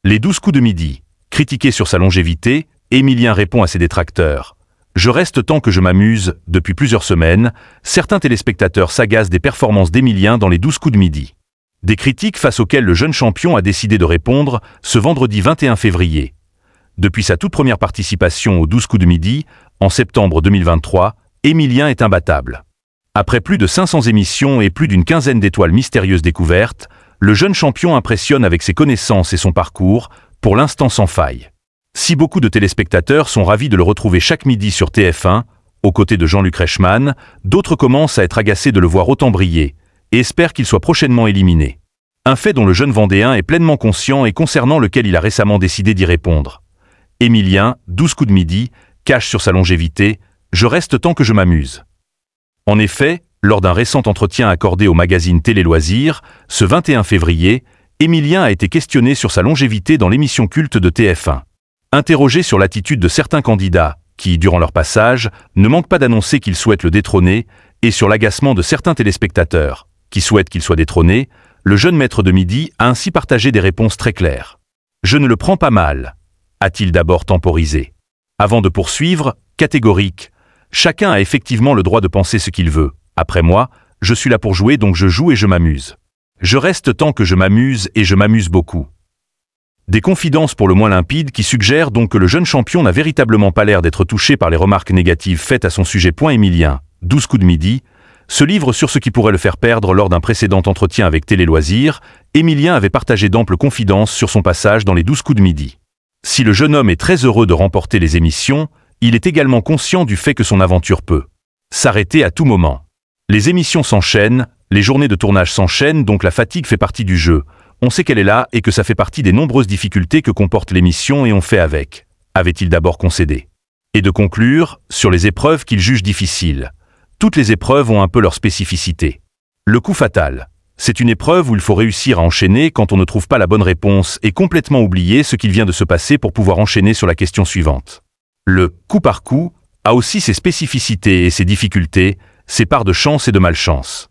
Les 12 coups de midi. Critiqué sur sa longévité, Émilien répond à ses détracteurs. Je reste tant que je m'amuse. Depuis plusieurs semaines, certains téléspectateurs s'agacent des performances d'Émilien dans les 12 coups de midi. Des critiques face auxquelles le jeune champion a décidé de répondre ce vendredi 21 février. Depuis sa toute première participation aux 12 coups de midi, en septembre 2023, Émilien est imbattable. Après plus de 500 émissions et plus d'une quinzaine d'étoiles mystérieuses découvertes, le jeune champion impressionne avec ses connaissances et son parcours, pour l'instant sans faille. Si beaucoup de téléspectateurs sont ravis de le retrouver chaque midi sur TF1, aux côtés de Jean-Luc Reichmann, d'autres commencent à être agacés de le voir autant briller, et espèrent qu'il soit prochainement éliminé. Un fait dont le jeune Vendéen est pleinement conscient et concernant lequel il a récemment décidé d'y répondre. Émilien, 12 coups de midi, cache sur sa longévité « Je reste tant que je m'amuse ». En effet, lors d'un récent entretien accordé au magazine Télé Loisirs, ce 21 février, Émilien a été questionné sur sa longévité dans l'émission culte de TF1. Interrogé sur l'attitude de certains candidats, qui, durant leur passage, ne manquent pas d'annoncer qu'ils souhaitent le détrôner, et sur l'agacement de certains téléspectateurs, qui souhaitent qu'il soit détrôné, le jeune maître de midi a ainsi partagé des réponses très claires. « Je ne le prends pas mal », a-t-il d'abord temporisé. Avant de poursuivre, catégorique, « Chacun a effectivement le droit de penser ce qu'il veut. Après moi, je suis là pour jouer donc je joue et je m'amuse. Je reste tant que je m'amuse et je m'amuse beaucoup. » Des confidences pour le moins limpides qui suggèrent donc que le jeune champion n'a véritablement pas l'air d'être touché par les remarques négatives faites à son sujet. Émilien, 12 coups de midi, se livre sur ce qui pourrait le faire perdre lors d'un précédent entretien avec Télé Loisirs. Émilien avait partagé d'amples confidences sur son passage dans les 12 coups de midi. Si le jeune homme est très heureux de remporter les émissions, il est également conscient du fait que son aventure peut s'arrêter à tout moment. Les émissions s'enchaînent, les journées de tournage s'enchaînent, donc la fatigue fait partie du jeu. On sait qu'elle est là et que ça fait partie des nombreuses difficultés que comporte l'émission et on fait avec, avait-il d'abord concédé. Et de conclure, sur les épreuves qu'il juge difficiles. Toutes les épreuves ont un peu leur spécificité. Le coup fatal. C'est une épreuve où il faut réussir à enchaîner quand on ne trouve pas la bonne réponse et complètement oublier ce qu'il vient de se passer pour pouvoir enchaîner sur la question suivante. Le coup par coup a aussi ses spécificités et ses difficultés, ses parts de chance et de malchance.